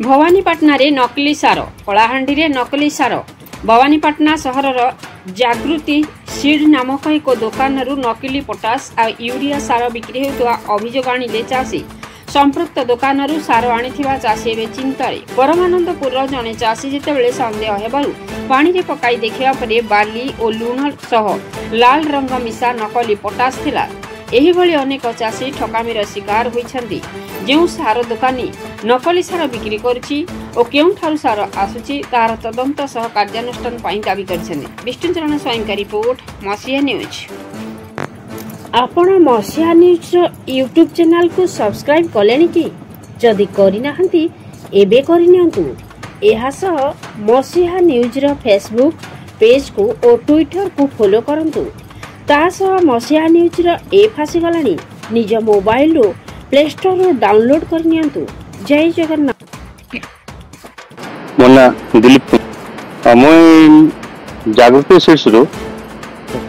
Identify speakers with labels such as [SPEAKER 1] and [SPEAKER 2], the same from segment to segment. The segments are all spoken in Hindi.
[SPEAKER 1] भवानीपाटना रे नकली सार कलाहांडी रे नकली सार भवानीपाटना सहरर जागृति सीड नामक एक दुकान नकली पोटास आ यूरिया सार बिक्री होता अभियोग आनिले चाषी संपृक्त दुकान सार आनिथिबा चाषी एवं चिंतार परमानंदपुर जड़े चाषी जितेबाला सन्देह हेबारु पानी रे पकाई देखिबा परे बाली और लुण सह लाल रंग मिसा नकली पोटास थिला। एही भली अनेक चाषी ठकामीर शिकार होइछन्ति। जेउ सार दुकानी नकली सार बिक्री करुछि और केउठारु सार आसुछि तार तदंत सह कार्यानुष्ठान पई दाबी करछन्ति। विष्णुचरण स्वयं का रिपोर्ट मसिया न्यूज। आपण मसिया न्यूज यूट्यूब चैनल को सब्सक्राइब कलेनि कि जदि करिनाहंती एबे करिनियंतु। एहा सह मसिया न्यूज रो फेसबुक पेज को और ट्विटर को फॉलो करंतु। तासह मसिया न्यूज रो ऐप आसीगलानी निज मोबाइल रो प्ले स्टोर रो डाउनलोड करनियंतु। जय जगन्नाथ।
[SPEAKER 2] मोना दिलीप मुई जागृति सीड्स रो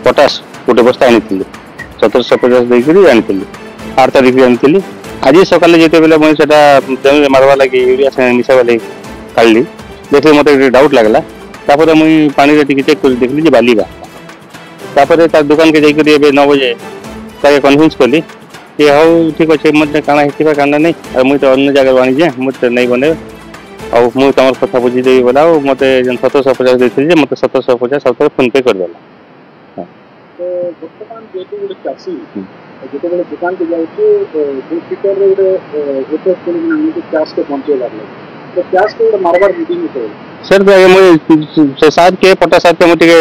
[SPEAKER 2] पोटास गोटे बस्ता आनी 1750 देकरी आनी 8 तारिख आनी। आज सकाले जेते बेले मुई सेटा जमी मारवा लगी यूरिया मिसावा लगी काढली देखले मते डाउट लागला। तापर मुई पानी रे टिके चेक कर देखली जे बाली बा। तापर तार दुकान के जाइकरी एबे 9 बजे ताके कन्विंस कली ये हाउ ठीक अच्छे मत काना हितबा काना नहीं और मुई तो अन्य जगह आनी जे मत नहीं बने और मुई तमर कथा बुझी देई बोला मते 1750 देथि जे मते 1750 सब फोन पे कर देला।
[SPEAKER 3] तो दुकान जेते गुड चासी जेते बेले दुकान के जाय के दो फीटर रे जेते कोन नाम के चास के पहुंचे लागले तो चास के मारवार मीटिंग में
[SPEAKER 2] सर मुई से साथ के पटा साथ के मते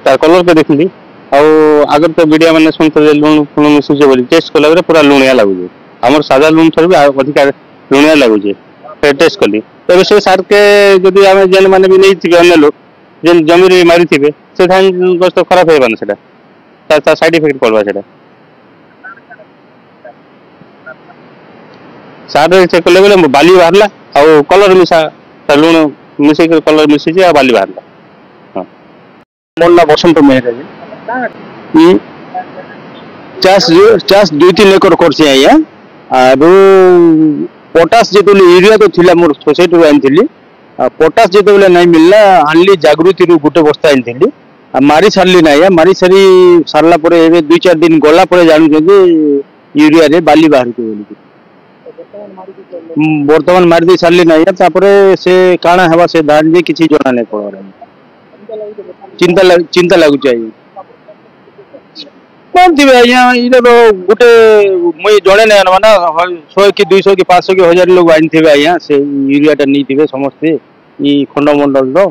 [SPEAKER 2] तार कलर पे देखली और आगर तो मीडिया मैंने सुनते लुण फुण मिसुचे बोली टेस्ट कला पूरा लुणिया लगुचे आमर सादा लुण थर भी अधिक लुणिया लगुचे टेस्ट कली तबे से सार के जदि आमे जेन माने भी नहीं थिबे अन्य लोग जेन जमी रे मारी थिबे से धान गछ तो खराब हेबान सेटा ता साइड इफेक्ट पड़वा सेटा सार चेक कले बोले बाली बाहरला और कलर मिसा लुण मिसे के कलर मिसी जे बाली बाहरला। हां मोल्ला बसंत मेहर चाष 2-3 एकर करछि आया आरो पोटास जे यूरिया तो थिला मोर सोसाइटी रो आनथिली पोटास जे बेले नहीं मिलला आनली जागृति रो गुटे बस्ता आनथिली मारी सारली ना या मारी सारी सारला परे एबे 2-4 दिन गला परे जानु जे यूरिया रे बाली बाहर के बोली वर्तमान मारी दे सारली ना या तापरे से काना हवा से धान जे किछि जणा नै पड़ो चिंता लागु चाहिए कौन थी आज्ञा ये तो गोटे मुई जड़े नहीं आना ना 100 कि 200 कि 500 कि 1000 लोग आनी थे आज्ञा से यूरिया टा नहीं थे समस्ते ये खंडमंडल तो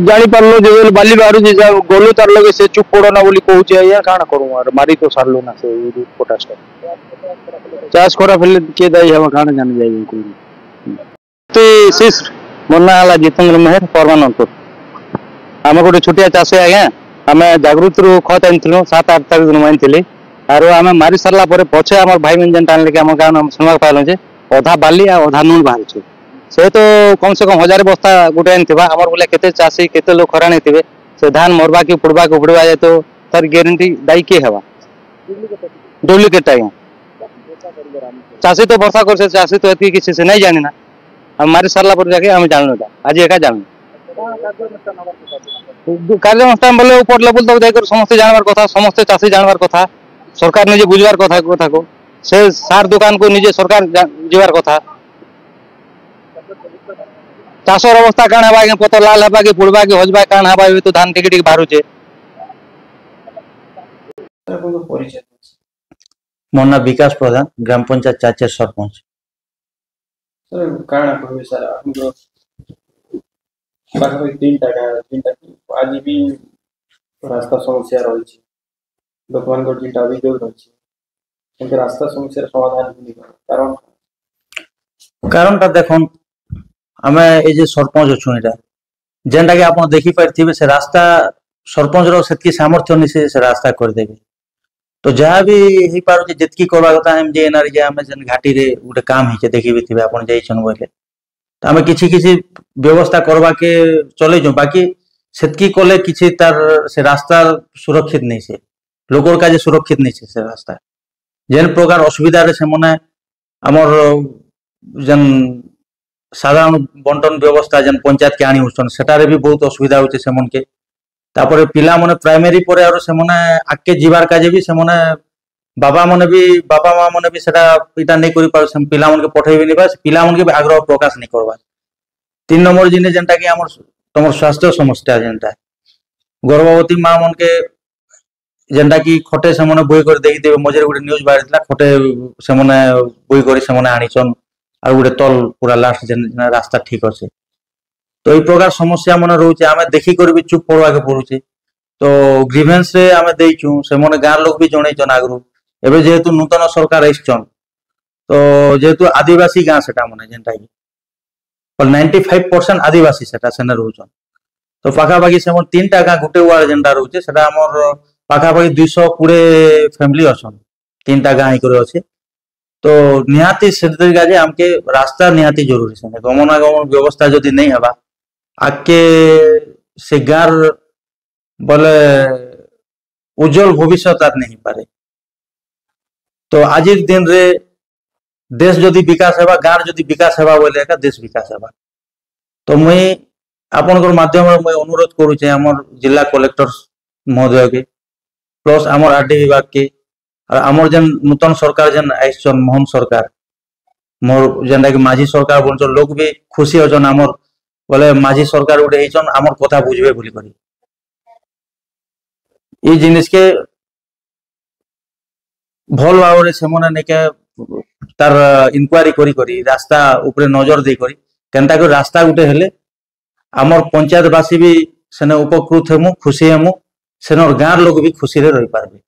[SPEAKER 2] जानी पारलो जो बाली बाहर गलु तार लगे से चुप पड़ो ना बोली कहूचे आज्ञा काना करूँ यार मारी तो सारलो ना से पोटास चाष करा फेले के दाई हम काना जान जाई कोई ते सिस मोना वाला जितेंद्र मेहर परमानंदपुर हम गोटे छोटिया चाषे आज्ञा आम जागृति रू खत आनी 7-8 तारिख दिन आनी आरो आम मारी सारा पछे आम भाई मैंने जेनटा आनले आम गाँव शुणा पाइल जे अधा बाली आ अधा नून बाहर से तो कम से कम 1000 बस्ता गोटे आनी आमर बोले केते चाषी केते लोग खराणी थे से धान मरवा की पुड़वा को उड़वा जाए तो तार गारंटी दायी किए हवा डुप्लिकेट आज्ञा चाषी तो भरसा कर चाषी तो एति किसी से नहीं जानी ना हम मारी सारा पर जाके हम जानू था आज एका जानू कार्यानुष्ठान बोले ऊपर लेवल तक जाकर समस्त जानवर कथा समस्त चाषी जानवर कथा सरकार निजे बुझवार कथा कथा को से सार दुकान को निजे सरकार जीवार कथा चाषर अवस्था काण हवा के पत लाल हवा के पुड़वा के हजबा काण हवा तो धान टिके टिके बाहरुचे।
[SPEAKER 4] मोर ना विकास प्रधान ग्राम पंचायत चाचे सरपंच
[SPEAKER 3] सर काना कहबे सर हमरो बाकी 3टा आज भी रास्ता समस्या रही छी लोकमान को जिटा अभियोग रही छी किंतु रास्ता समस्या समाधान नहीं
[SPEAKER 4] कारण ता देखन हमें ए जे सरपंच अछु एटा जेनटा के आपण देखि पारथिबे से रास्ता सरपंच रो सेतकी सामर्थ्य नि से रास्ता कर देबे तो जहाँ भी ही पारो जितकी करवा कथा हम जे एनआर जे हम जन घाटी रे गोटे काम हिचे देखि बिथिबे आपण जाई छन बोले तो हमें किछि किछि व्यवस्था करवा के चले जो बाकी সেতকি কলে কিছু তার সে রাস্তার সুরক্ষিত নেই, সে লোকর কাজে সুরক্ষিত নেই সে রাস্তা। যেন প্রকার অসুবিধারে সেমনে আমার যেন সাধারণ বন্টন ব্যবস্থা যেন পঞ্চায়েত কে আনি উঠছেন, সেটারে भी बहुत অসুবিধা হচ্ছে সেমনকে। তারপরে পিলা মানে প্রাইমারি পরে আর সেমনে আগে যাবার কাজে भी সেমনে বাবা মা মানে भी সেটা এটা নেই করি পারছে, পিলা মনকে পঠাইবে নি, বা পিলা মনকে भी আগ্রহ প্রকাশ নেই করবা। 3 নম্বর জিনিস যেটা কি আমার তোমার স্বাস্থ্য সমস্যা, যেটা গর্ভবতী মা মনকে যেটা কি খটে সেমনে বই করে দেখি দেবে, মঝিরে গোটে নিউজ বাহারিলা খটে সেমনে বই করে সেমনে আনিছন আর গোটে তল পুরা লাস্ট রাস্তা ঠিক আছে। তো এই প্রকার সমস্যা মনে রয়েছে, আমি দেখি করে भी চুপ পড়বাকে পড়ুছে। তো গ্রিভেন্স রে আমি দেইছু, সেমনে গাঁ লোক भी জনাইছন আগ্রহ। এবে যেহেতু নূতন সরকার আইছন, তো যেহেতু আদিবাসী গাঁ সেটা মনে যেটা কি 95% আদিবাসী সেটা সেনে রয়েছন। তো পাখাপাখি সেমন 3টা গাঁ গোটে ওয়ার্ড যেটা রয়েছে সেটা আমার পাখাপাখি 220 ফ্যামিলি অছন, 3টা গাঁ করে আছে। তো নিহাতি সেদের কাজে আমাকে রাস্তা নিহাতি জরুরি, সেনে গমনাগমন ব্যবস্থা যদি নেই হবা আগে সে গাঁর বলে উজ্জ্বল ভবিষ্যৎ আর নেই পারে। তো আজির দিন রে দেশ যদি বিকাশ হবা, গাঁর যদি বিকাশ হবা বলে একা দেশ বিকাশ হবা। তো মুই আপনার মাধ্যমে মুই অনুরোধ করুছে আমার জেলা কলেক্টর মহোদয়কে প্লস আমার আরডি বিভাগ কে, আর আমার যেন নূতন সরকার যেন আইসন মোহন সরকার মোর যেটা কি মাঝি সরকার বলছেন, লোক भी খুশি হচ্ছেন আমার বলে মাঝি সরকার গোটে এইছন আমার কথা বুঝবে বলি করি। এই জিনিসকে ভাল ভাবে সেমনে নেকে তার ইনকোয়ারি করি রাস্তা উপরে নজর দেই করি কেনটা করে রাস্তা গোটে হেলে আমার পঞ্চায়েতবাসী भी সেনে উপকৃত হেমু, খুশি হেমু, সেনর গাঁর লোক भी খুশি রে রহি পারবে।